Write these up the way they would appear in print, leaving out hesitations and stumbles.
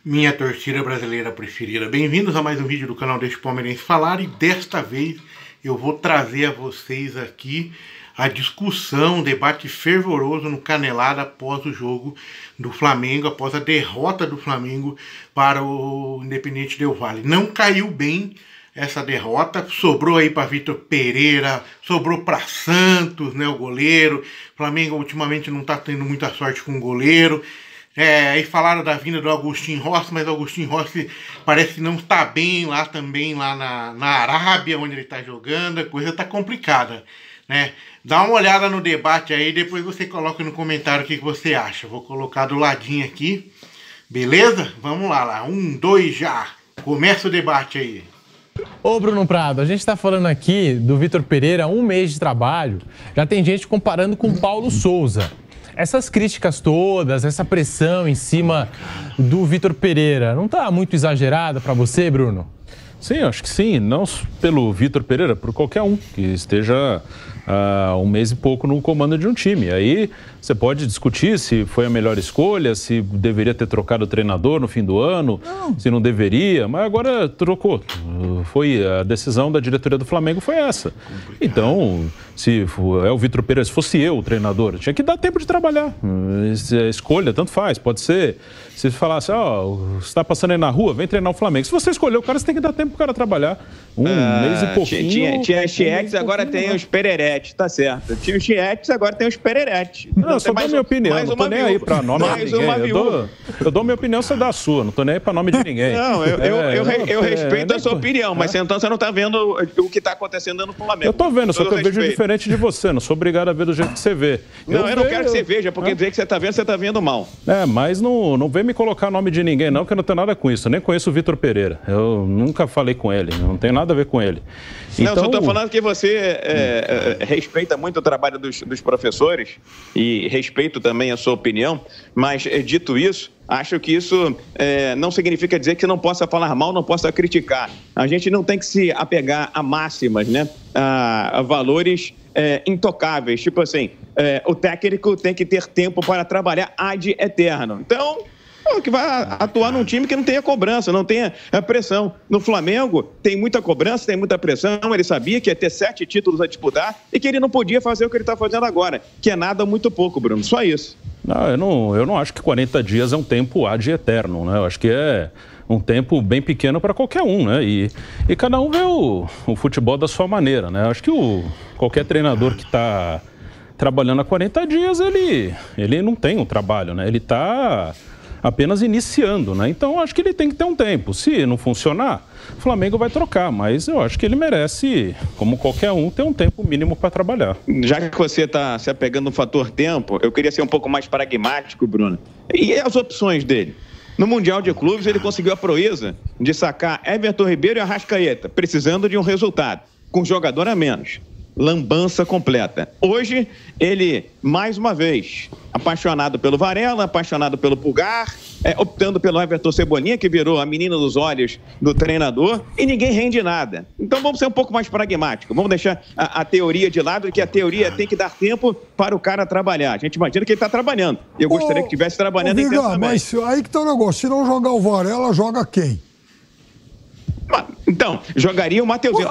Minha torcida brasileira preferida, bem-vindos a mais um vídeo do canal Deixa o Palmeirense Falar, e desta vez eu vou trazer a vocês aqui a discussão, um debate fervoroso no Canelada após o jogo do Flamengo, após a derrota do Flamengo para o Independente Del Valle. Não caiu bem essa derrota, sobrou aí para Vitor Pereira, sobrou para Santos, né, o goleiro. O Flamengo ultimamente não está tendo muita sorte com o goleiro. E falaram da vinda do Agustín Rossi, mas o Agustín Rossi parece que não está bem lá também, lá na Arábia, onde ele está jogando. A coisa está complicada, né? Dá uma olhada no debate aí, depois você coloca no comentário o que você acha. Vou colocar do ladinho aqui, beleza? Vamos lá. 1, 2, já! Começa o debate aí. Ô Bruno Prado, a gente está falando aqui do Vitor Pereira, 1 mês de trabalho. Já tem gente comparando com o Paulo Souza. Essas críticas todas, essa pressão em cima do Vitor Pereira, não está muito exagerada para você, Bruno? Sim, acho que sim. Não pelo Vitor Pereira, por qualquer um que esteja há 1 mês e pouco no comando de um time. Aí você pode discutir se foi a melhor escolha, se deveria ter trocado o treinador no fim do ano, se não deveria, mas agora trocou. Foi a decisão da diretoria do Flamengo, foi essa. Então, se é o Vitor Pereira, se fosse eu o treinador, tinha que dar tempo de trabalhar. A escolha, tanto faz, pode ser. Se falasse, você está passando aí na rua, vem treinar o Flamengo. Se você escolher o cara, você tem que dar tempo pro cara trabalhar. 1 mês e pouquinho. Tinha Chietes, agora tem os Pereretes, tá certo. Tinha os Chietes, agora tem os Pereretes. Não, só dou minha opinião, não tô nem aí pra nome de ninguém. Eu dou minha opinião, você dá a sua, não tô nem aí pra nome de ninguém. Não, eu respeito a sua opinião, mas então você não tá vendo o que tá acontecendo no Flamengo. Eu tô vendo, só que eu vejo diferente de você, não sou obrigado a ver do jeito que você vê. Eu não quero que você veja, porque dizer que você tá vendo mal. Mas não vem me colocar nome de ninguém não, que eu não tenho nada com isso. Eu nem conheço o Vitor Pereira, eu nunca falei com ele, não tem nada a ver com ele. Não, só tô falando que você respeita muito o trabalho dos professores e respeito também a sua opinião, mas dito isso, acho que isso não significa dizer que você não possa falar mal, não possa criticar. A gente não tem que se apegar a máximas, né? A valores intocáveis, tipo assim, o técnico tem que ter tempo para trabalhar ad eterno. Então, que vai atuar num time que não tenha cobrança, não tenha pressão. No Flamengo, tem muita cobrança, tem muita pressão. Ele sabia que ia ter 7 títulos a disputar e que ele não podia fazer o que ele está fazendo agora, que é nada muito pouco, Bruno. Só isso. Eu não acho que 40 dias é um tempo ad eterno, né? Eu acho que é um tempo bem pequeno para qualquer um, né? E cada um vê o futebol da sua maneira, né? Eu acho que qualquer treinador que está trabalhando há 40 dias, ele não tem um trabalho, né? Ele está apenas iniciando, né? Então, acho que ele tem que ter um tempo. Se não funcionar, o Flamengo vai trocar, mas eu acho que ele merece, como qualquer um, ter um tempo mínimo para trabalhar. Já que você está se apegando no fator tempo, eu queria ser um pouco mais pragmático, Bruno. E as opções dele? No Mundial de Clubes, ele conseguiu a proeza de sacar Everton Ribeiro e Arrascaeta, precisando de um resultado, com jogador a menos. Lambança completa. Hoje, ele, mais uma vez, apaixonado pelo Varela, apaixonado pelo Pulgar, optando pelo Everton Cebolinha, que virou a menina dos olhos do treinador, e ninguém rende nada. Então vamos ser um pouco mais pragmáticos. Vamos deixar a teoria de lado, que a teoria tem que dar tempo para o cara trabalhar. A gente imagina que ele está trabalhando. Eu gostaria que estivesse trabalhando intensamente. Mas aí que está o negócio. Se não jogar o Varela, joga quem? Então, jogaria o Mateuzinho.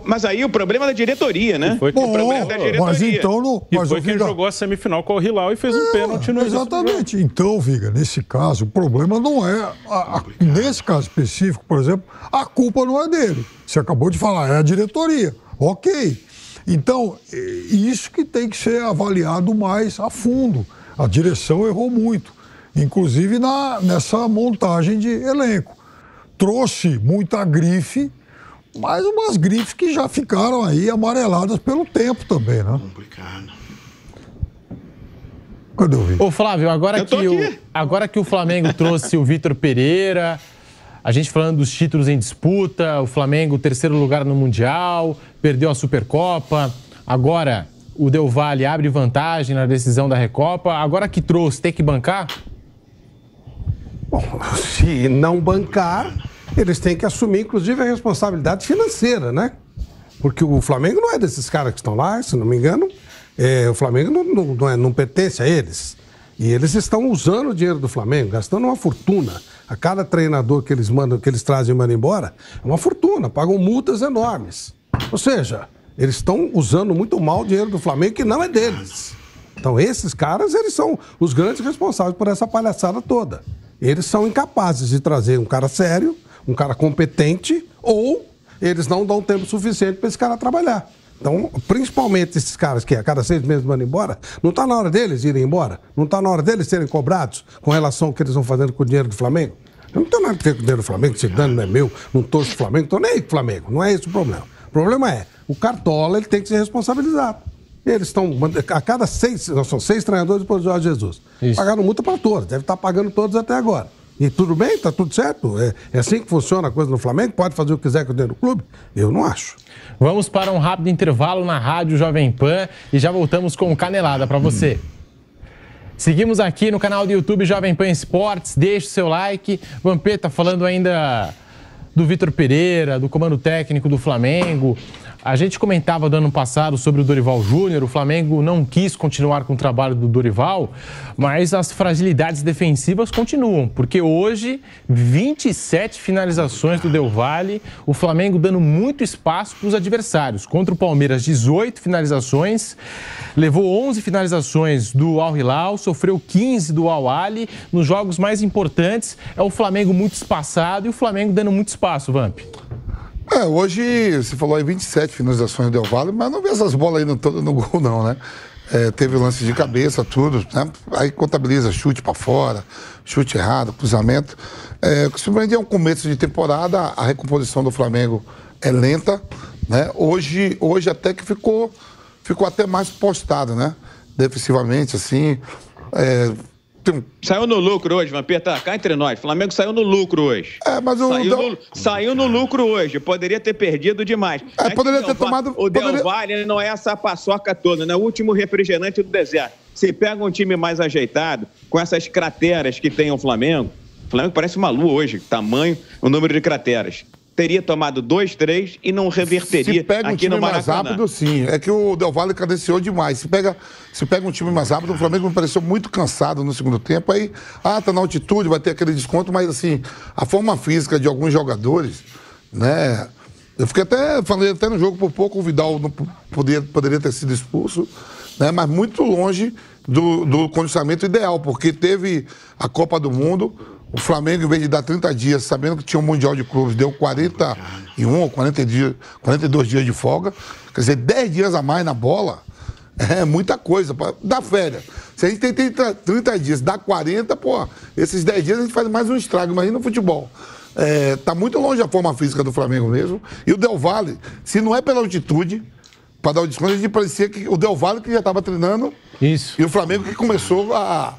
Mas aí o problema é da diretoria, né? O problema é da diretoria. Mas então não. E foi quem jogou a semifinal com o Hilal e fez um pênalti no exatamente. Então, Viga, nesse caso, o problema não é. Nesse caso específico, por exemplo, a culpa não é dele. Você acabou de falar, é a diretoria. Ok. Então, isso que tem que ser avaliado mais a fundo. A direção errou muito, inclusive nessa montagem de elenco. Trouxe muita grife, mas umas grifes que já ficaram aí amareladas pelo tempo também, né? Complicado. Cadê o Vitor? Ô Flávio, agora que o Flamengo trouxe o Vitor Pereira, a gente falando dos títulos em disputa, o Flamengo 3º lugar no Mundial, perdeu a Supercopa, agora o Del Valle abre vantagem na decisão da Recopa, agora que trouxe, tem que bancar? Bom, se não bancar, eles têm que assumir, inclusive, a responsabilidade financeira, né? Porque o Flamengo não é desses caras que estão lá, se não me engano. O Flamengo não pertence a eles. E eles estão usando o dinheiro do Flamengo, gastando uma fortuna. A cada treinador que eles mandam, que eles trazem e mandam embora, é uma fortuna, pagam multas enormes. Ou seja, eles estão usando muito mal o dinheiro do Flamengo, que não é deles. Então, esses caras, eles são os grandes responsáveis por essa palhaçada toda. Eles são incapazes de trazer um cara sério, um cara competente, ou eles não dão tempo suficiente para esse cara trabalhar. Então, principalmente esses caras que a cada 6 meses mandam embora, não está na hora deles irem embora? Não está na hora deles serem cobrados com relação ao que eles vão fazendo com o dinheiro do Flamengo? Eu não tenho nada a ver com o dinheiro do Flamengo, esse dano não é meu, não torço o Flamengo, não estou nem aí com o Flamengo. Não é esse o problema. O problema é, o Cartola ele tem que ser responsabilizado. Eles estão, a cada 6, nós são 6 treinadores depois do Jorge Jesus. Isso. Pagaram multa para todos, deve estar pagando todos até agora. E tudo bem, está tudo certo? É assim que funciona a coisa no Flamengo? Pode fazer o que quiser com o dinheiro do clube? Eu não acho. Vamos para um rápido intervalo na Rádio Jovem Pan e já voltamos com Canelada para você. Seguimos aqui no canal do YouTube Jovem Pan Esportes, deixe o seu like. Vampeta falando ainda do Vitor Pereira, do comando técnico do Flamengo. A gente comentava do ano passado sobre o Dorival Júnior, o Flamengo não quis continuar com o trabalho do Dorival, mas as fragilidades defensivas continuam, porque hoje, 27 finalizações do Del Valle, o Flamengo dando muito espaço para os adversários. Contra o Palmeiras, 18 finalizações, levou 11 finalizações do Al Hilal, sofreu 15 do Al Ahly. Nos jogos mais importantes, é o Flamengo muito espaçado e o Flamengo dando muito espaço, Vamp. Hoje, você falou aí 27 finalizações do Del Valle, mas não vê essas bolas aí todas no gol, não, né? Teve lance de cabeça, tudo, né? Aí contabiliza chute para fora, chute errado, cruzamento. O que surpreende é um começo de temporada, a recomposição do Flamengo é lenta, né? Hoje até que ficou até mais postado, né? Defensivamente, assim. Saiu no lucro hoje, Vampeta, cá entre nós. Flamengo saiu no lucro hoje. Mas saiu no lucro hoje. Poderia ter perdido demais. Poderia ter tomado... O Del Valle não é essa paçoca toda, né? O último refrigerante do deserto. Você pega um time mais ajeitado, com essas crateras que tem o Flamengo parece uma lua hoje, tamanho, o número de crateras. Teria tomado 2, 3 e não reverteria. Se pega um time mais rápido, sim. É que o Del Valle cadenciou demais. Se pega um time mais rápido, o Flamengo me pareceu muito cansado no segundo tempo. Aí, tá na altitude, vai ter aquele desconto, mas assim, a forma física de alguns jogadores, né? Eu falei até no jogo, por pouco o Vidal não poderia ter sido expulso, né? Mas muito longe do condicionamento ideal, porque teve a Copa do Mundo. O Flamengo, em vez de dar 30 dias, sabendo que tinha um Mundial de Clubes, deu 41 ou 42 dias de folga. Quer dizer, 10 dias a mais na bola é muita coisa. Dá férias. Se a gente tem 30 dias, dá 40, esses 10 dias a gente faz mais um estrago. Imagina no futebol. Tá muito longe a forma física do Flamengo mesmo. E o Del Valle, se não é pela altitude, para dar o desconto, a gente parecia que o Del Valle que já estava treinando. Isso. E o Flamengo que começou há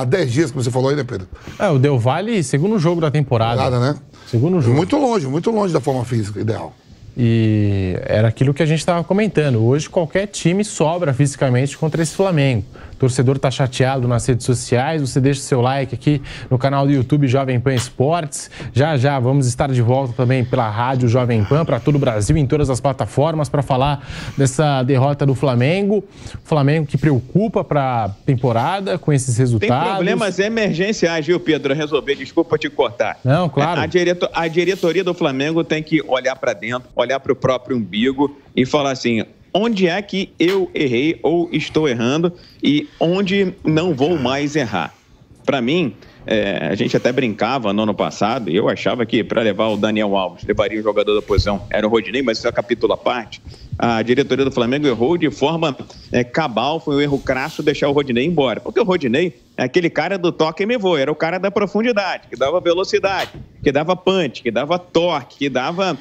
10 dias, como você falou aí, né, Pedro? O Del Valle, segundo jogo da temporada. Né? Segundo jogo. Muito longe da forma física ideal. E era aquilo que a gente estava comentando. Hoje qualquer time sobra fisicamente contra esse Flamengo. O torcedor está chateado nas redes sociais. Você deixa o seu like aqui no canal do YouTube Jovem Pan Esportes. Já vamos estar de volta também pela rádio Jovem Pan para todo o Brasil, em todas as plataformas, para falar dessa derrota do Flamengo. O Flamengo que preocupa para a temporada com esses resultados. Tem problemas emergenciais, viu, Pedro? Resolver, desculpa te cortar. Não, claro. A diretoria do Flamengo tem que olhar para dentro, olhar para o próprio umbigo e falar assim: onde é que eu errei ou estou errando e onde não vou mais errar? Para mim, a gente até brincava no ano passado, eu achava que para levar o Daniel Alves, levaria o jogador da posição, era o Rodinei, mas isso é capítulo à parte. A diretoria do Flamengo errou de forma cabal, foi um erro crasso deixar o Rodinei embora, porque o Rodinei é aquele cara do toque e me voa, era o cara da profundidade, que dava velocidade, que dava punch, que dava torque, que dava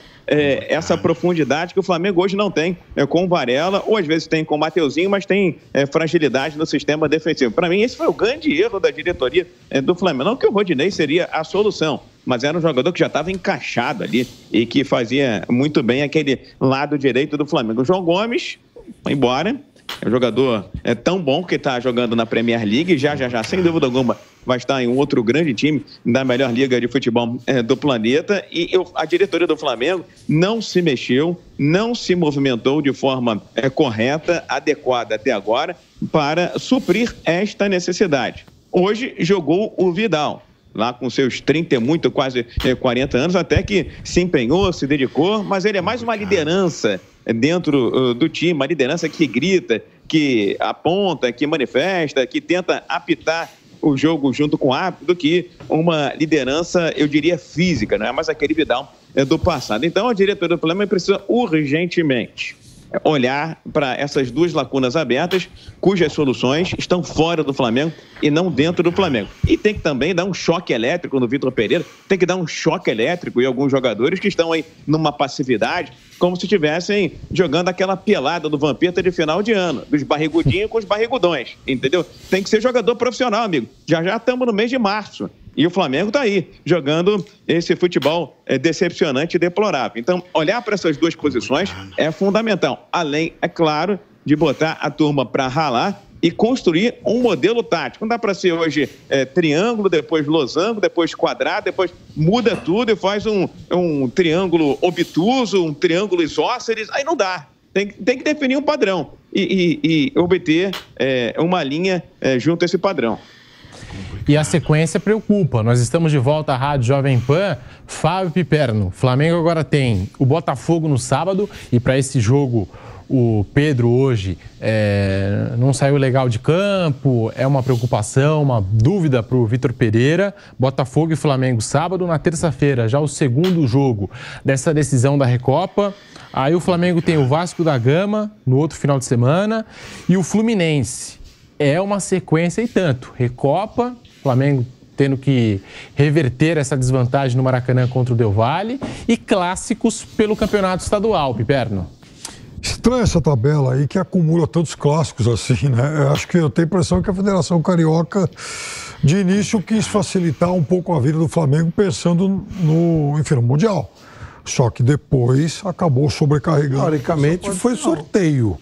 essa profundidade que o Flamengo hoje não tem com o Varela, ou às vezes tem com o Mateuzinho, mas tem fragilidade no sistema defensivo. Para mim, esse foi o grande erro da diretoria do Flamengo. Não que o Rodinei seria a solução, mas era um jogador que já estava encaixado ali e que fazia muito bem aquele lado direito do Flamengo. O João Gomes foi embora. É um jogador tão bom que está jogando na Premier League, já, sem dúvida alguma, vai estar em um outro grande time da melhor liga de futebol do planeta. E a diretoria do Flamengo não se mexeu, não se movimentou de forma correta, adequada até agora, para suprir esta necessidade. Hoje jogou o Vidal. lá com seus 30 e muito, quase 40 anos, até que se empenhou, se dedicou, mas ele é mais uma liderança dentro do time, uma liderança que grita, que aponta, que manifesta, que tenta apitar o jogo junto com o árbitro, do que uma liderança, eu diria, física, não é mais aquele Vidal do passado. Então, a diretoria do Flamengo precisa urgentemente olhar para essas duas lacunas abertas, cujas soluções estão fora do Flamengo e não dentro do Flamengo. E tem que também dar um choque elétrico no Vitor Pereira, tem que dar um choque elétrico em alguns jogadores que estão aí numa passividade, como se estivessem jogando aquela pelada do Vampeta de final de ano, dos barrigudinhos com os barrigudões, entendeu? Tem que ser jogador profissional, amigo. Já estamos no mês de março. E o Flamengo está aí, jogando esse futebol decepcionante e deplorável. Então, olhar para essas duas posições é fundamental. Além, é claro, de botar a turma para ralar e construir um modelo tático. Não dá para ser hoje triângulo, depois losango, depois quadrado, depois muda tudo e faz um triângulo obtuso, um triângulo isósceles. Aí não dá. Tem que definir um padrão e obter uma linha junto a esse padrão. E a sequência preocupa. Nós estamos de volta à Rádio Jovem Pan. Fábio Piperno. Flamengo agora tem o Botafogo no sábado. E para esse jogo, o Pedro hoje não saiu legal de campo. É uma preocupação, uma dúvida para o Vitor Pereira. Botafogo e Flamengo sábado. Na terça-feira, já o segundo jogo dessa decisão da Recopa. Aí o Flamengo tem o Vasco da Gama no outro final de semana. E o Fluminense. É uma sequência e tanto. Recopa, Flamengo tendo que reverter essa desvantagem no Maracanã contra o Del Valle e clássicos pelo campeonato estadual, Piperno. Estranha essa tabela aí que acumula tantos clássicos assim, né? Eu acho que eu tenho a impressão que a Federação Carioca, de início, quis facilitar um pouco a vida do Flamengo pensando no Mundial. Só que depois acabou sobrecarregando. Teoricamente foi sorteio.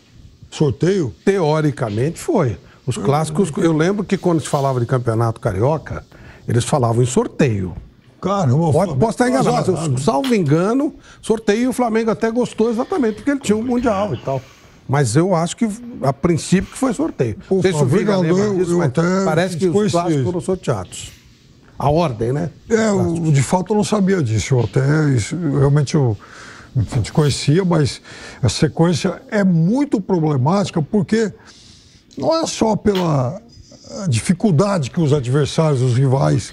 Sorteio? Teoricamente foi. Os clássicos, eu lembro que quando se falava de campeonato carioca, eles falavam em sorteio. Caramba, posso estar enganado, mas salvo engano, sorteio, e o Flamengo até gostou exatamente porque ele tinha um Mundial e tal. Mas eu acho que, a princípio, que foi sorteio. Não sei se o Viga lembra disso, mas parece que os clássicos foram sorteados. A ordem, né? De fato eu não sabia disso. Realmente eu conhecia, mas a sequência é muito problemática porque não é só pela dificuldade que os adversários, os rivais,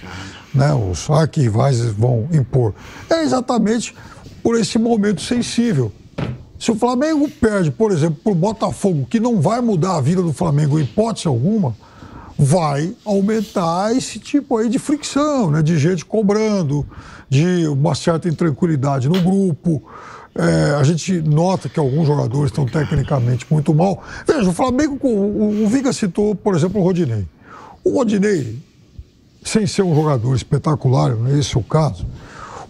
né, os arquirrivais vão impor. É exatamente por esse momento sensível. Se o Flamengo perde, por exemplo, para o Botafogo, que não vai mudar a vida do Flamengo em hipótese alguma, vai aumentar esse tipo aí de fricção, né, de gente cobrando, de uma certa intranquilidade no grupo. A gente nota que alguns jogadores estão tecnicamente muito mal. Veja, o Flamengo, o Viga citou, por exemplo, o Rodinei. O Rodinei, sem ser um jogador espetacular, não é esse o caso,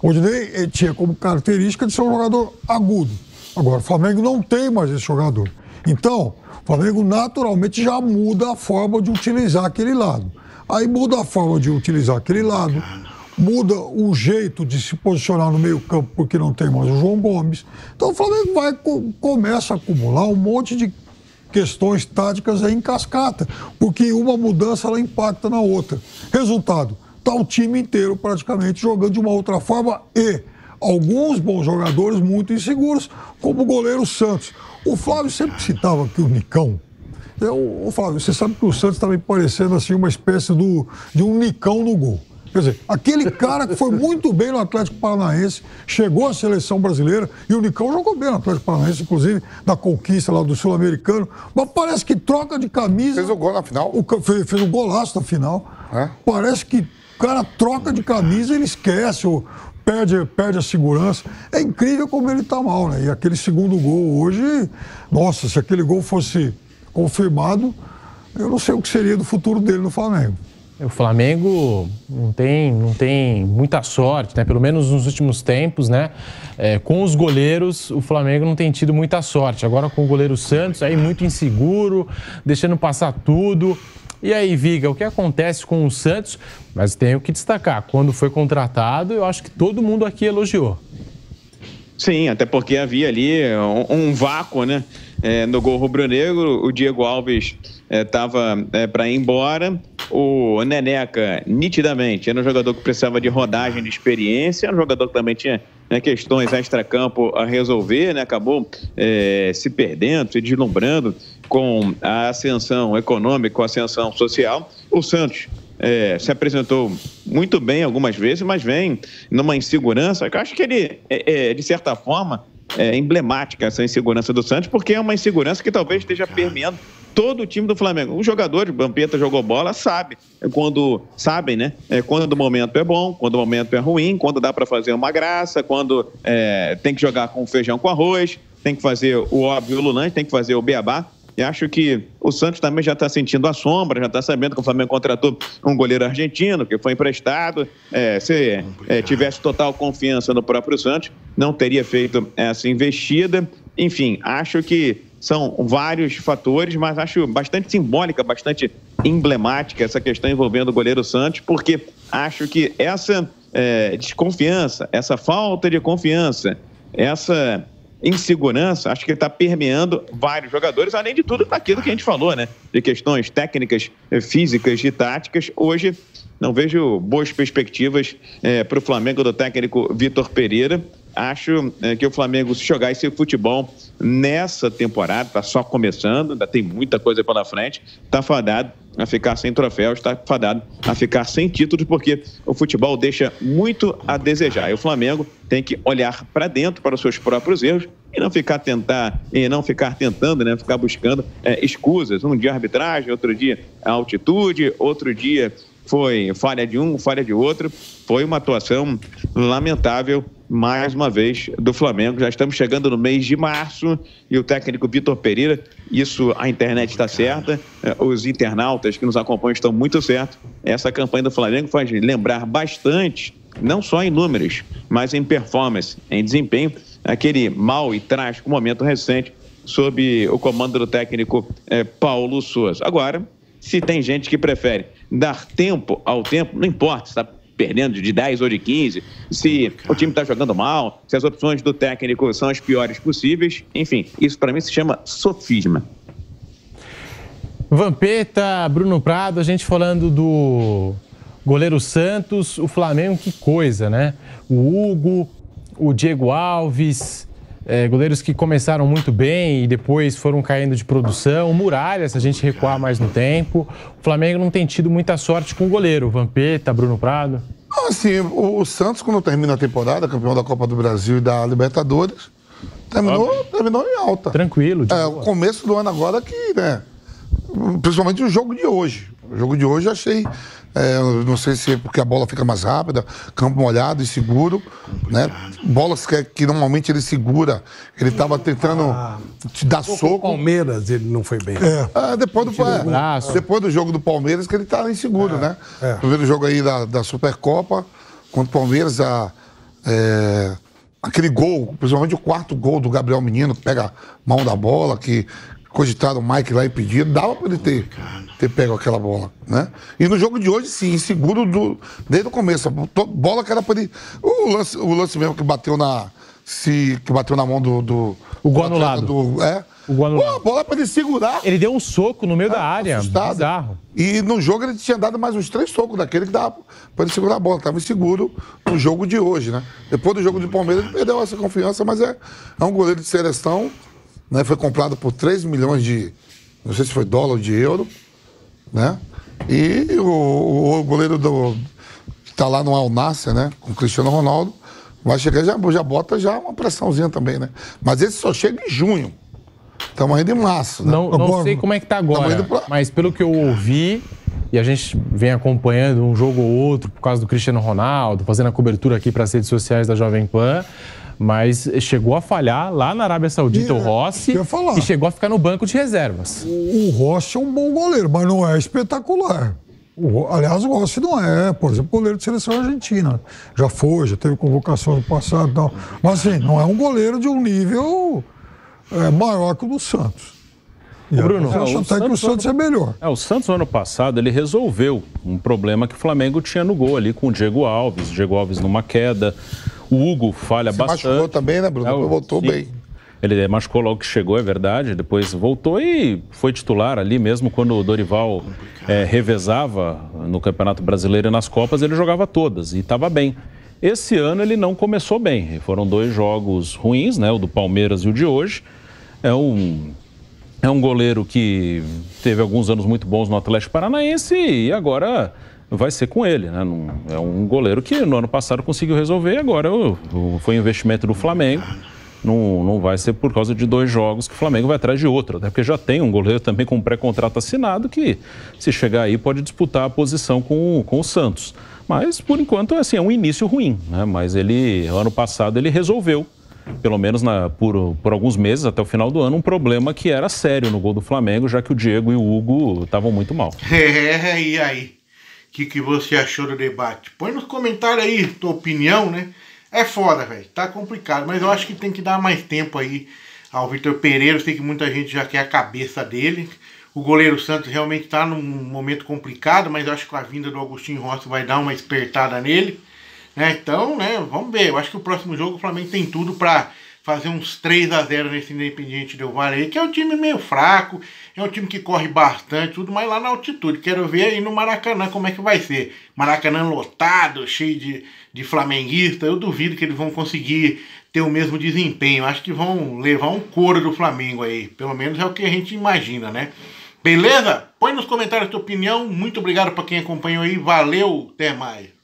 o Rodinei tinha como característica de ser um jogador agudo. Agora, o Flamengo não tem mais esse jogador. Então, o Flamengo naturalmente já muda a forma de utilizar aquele lado. Aí muda a forma de utilizar aquele lado, muda o jeito de se posicionar no meio-campo porque não tem mais o João Gomes. Então o Flamengo começa a acumular um monte de questões táticas aí em cascata, porque uma mudança ela impacta na outra. Resultado, está o time inteiro praticamente jogando de uma outra forma e alguns bons jogadores muito inseguros, como o goleiro Santos. O Flávio sempre citava aqui o Nicão. Ô Flávio, você sabe que o Santos está me parecendo assim uma espécie de um Nicão no gol. Quer dizer, aquele cara que foi muito bem no Atlético Paranaense, chegou à seleção brasileira, e o Nicão jogou bem no Atlético Paranaense, inclusive na conquista lá do Sul-Americano, mas parece que troca de camisa... Fez o gol na final. Fez um golaço na final. Parece que o cara troca de camisa e ele esquece, ou perde a segurança. É incrível como ele tá mal, né? E aquele segundo gol hoje, nossa, se aquele gol fosse confirmado, eu não sei o que seria do futuro dele no Flamengo. O Flamengo não tem muita sorte, né? Pelo menos nos últimos tempos, né? Com os goleiros, o Flamengo não tem tido muita sorte. Agora com o goleiro Santos, aí muito inseguro, deixando passar tudo. E aí, Viga, o que acontece com o Santos? Mas tenho que destacar, quando foi contratado, eu acho que todo mundo aqui elogiou. Sim, até porque havia ali um vácuo, né? No gol rubro-negro, o Diego Alves estava para ir embora o Neneca, nitidamente, era um jogador que precisava de rodagem, de experiência, era um jogador que também tinha, né, questões extra-campo a resolver, né, acabou se perdendo, se deslumbrando com a ascensão econômica, com a ascensão social. O Santos se apresentou muito bem algumas vezes, mas vem numa insegurança, que eu acho que ele, de certa forma, é emblemática essa insegurança do Santos, porque é uma insegurança que talvez esteja permeando todo o time do Flamengo. Os jogadores, Vampeta jogou bola, sabem, né? Quando o momento é bom, quando o momento é ruim, quando dá para fazer uma graça, quando tem que jogar com feijão com arroz, tem que fazer o óbvio, o Lulante, tem que fazer o beabá. E acho que o Santos também já está sentindo a sombra, já está sabendo que o Flamengo contratou um goleiro argentino, que foi emprestado. Se tivesse total confiança no próprio Santos, não teria feito essa investida. Enfim, acho que são vários fatores, mas acho bastante simbólica, bastante emblemática essa questão envolvendo o goleiro Santos, porque acho que essa desconfiança, essa falta de confiança, essa insegurança, acho que está permeando vários jogadores, além de tudo daquilo que a gente falou, né? De questões técnicas, físicas e táticas. Hoje não vejo boas perspectivas para o Flamengo do técnico Vitor Pereira. Acho que o Flamengo, se jogar esse futebol nessa temporada, está só começando, ainda tem muita coisa pela frente, está fadado a ficar sem troféus, está fadado a ficar sem títulos, porque o futebol deixa muito a desejar. E o Flamengo tem que olhar para dentro, para os seus próprios erros, e não ficar tentando, né, ficar buscando escusas. Um dia arbitragem, outro dia a altitude, outro dia foi falha de um, falha de outro. Foi uma atuação lamentável, mais uma vez, do Flamengo. Já estamos chegando no mês de março e o técnico Vitor Pereira, isso a internet está certa, os internautas que nos acompanham estão muito certos. Essa campanha do Flamengo faz lembrar bastante, não só em números, mas em performance, em desempenho, aquele mau e trágico momento recente sob o comando do técnico Paulo Sousa. Agora, se tem gente que prefere dar tempo ao tempo, não importa se está perdendo de 10 ou de 15, se o time está jogando mal, se as opções do técnico são as piores possíveis, enfim, isso para mim se chama sofisma. Vampeta, Bruno Prado, a gente falando do goleiro Santos, o Flamengo, que coisa, né? O Hugo, o Diego Alves, goleiros que começaram muito bem e depois foram caindo de produção. O Muralha, se a gente recuar mais no tempo. O Flamengo não tem tido muita sorte com o goleiro. Vampeta, Bruno Prado. Assim, o Santos, quando termina a temporada, campeão da Copa do Brasil e da Libertadores, terminou em alta. Tranquilo. O começo do ano agora que, né, principalmente o jogo de hoje. O jogo de hoje eu achei, não sei se é porque a bola fica mais rápida, campo molhado e seguro, né? Bolas que normalmente ele segura, ele estava tentando te dar soco. O Palmeiras ele não foi bem. Depois do jogo do Palmeiras que ele está inseguro, né? Primeiro jogo aí da Supercopa contra o Palmeiras, aquele gol, principalmente o quarto gol do Gabriel Menino, que pega a mão da bola, que cogitaram o Mike lá impedido, dava para ele ter pego aquela bola, né? E no jogo de hoje, sim, seguro desde o começo. Bola que era para ele... O lance mesmo que bateu na mão do o gol anulado. O gol anulado. A bola para ele segurar. Ele deu um soco no meio da área. Bizarro. E no jogo ele tinha dado mais uns 3 socos daquele que dava para ele segurar a bola. Estava inseguro no jogo de hoje, né? Depois do jogo de Palmeiras, ele perdeu essa confiança, mas é um goleiro de seleção, né? Foi comprado por 3 milhões de... Não sei se foi dólar ou de euro, né? E o goleiro que está lá no Al Nassr, né? Com o Cristiano Ronaldo, vai chegar e já bota uma pressãozinha também, né? Mas esse só chega em junho. Estamos ainda em março, né? Não sei como é que tá agora, mas pelo que eu ouvi, e a gente vem acompanhando um jogo ou outro por causa do Cristiano Ronaldo, fazendo a cobertura aqui para as redes sociais da Jovem Pan, mas chegou a falhar lá na Arábia Saudita o Rossi e chegou a ficar no banco de reservas. O Rossi é um bom goleiro, mas não é espetacular. Aliás, o Rossi não é, por exemplo, goleiro de seleção argentina. Já teve convocação no passado e tal. Mas assim, não é um goleiro de um nível maior que o do Santos. E Bruno, acho até que o Santos é melhor. O Santos, no ano passado, ele resolveu um problema que o Flamengo tinha no gol ali com o Diego Alves. O Diego Alves numa queda. O Hugo falha bastante. Machucou também, né, Bruno? Voltou bem. Ele machucou logo que chegou, é verdade, depois voltou e foi titular ali mesmo quando o Dorival revezava no Campeonato Brasileiro e nas Copas, ele jogava todas e estava bem. Esse ano ele não começou bem, foram 2 jogos ruins, né, o do Palmeiras e o de hoje. É um goleiro que teve alguns anos muito bons no Atlético Paranaense e agora vai ser com ele, né? É um goleiro que no ano passado conseguiu resolver e agora foi um investimento do Flamengo. Não vai ser por causa de 2 jogos que o Flamengo vai atrás de outro, até porque já tem um goleiro também com um pré-contrato assinado que, se chegar aí, pode disputar a posição com o Santos. Mas, por enquanto, assim, é um início ruim, né? Mas ano passado, ele resolveu, pelo menos por alguns meses, até o final do ano, um problema que era sério no gol do Flamengo, já que o Diego e o Hugo estavam muito mal. E aí? O que você achou do debate? Põe nos comentários aí tua opinião, né? É foda, velho. Tá complicado. Mas eu acho que tem que dar mais tempo aí ao Vitor Pereira. Eu sei que muita gente já quer a cabeça dele. O goleiro Santos realmente tá num momento complicado, mas eu acho que com a vinda do Agostinho Rossi vai dar uma espertada nele. Né? Então, né, vamos ver. Eu acho que o próximo jogo o Flamengo tem tudo pra fazer uns 3-0 nesse Independiente Del Valle aí, que é um time meio fraco, é um time que corre bastante, tudo, mas lá na altitude. Quero ver aí no Maracanã como é que vai ser. Maracanã lotado, cheio de flamenguista, eu duvido que eles vão conseguir ter o mesmo desempenho. Acho que vão levar um couro do Flamengo aí, pelo menos é o que a gente imagina, né? Beleza? Põe nos comentários a tua opinião. Muito obrigado para quem acompanhou aí. Valeu, até mais.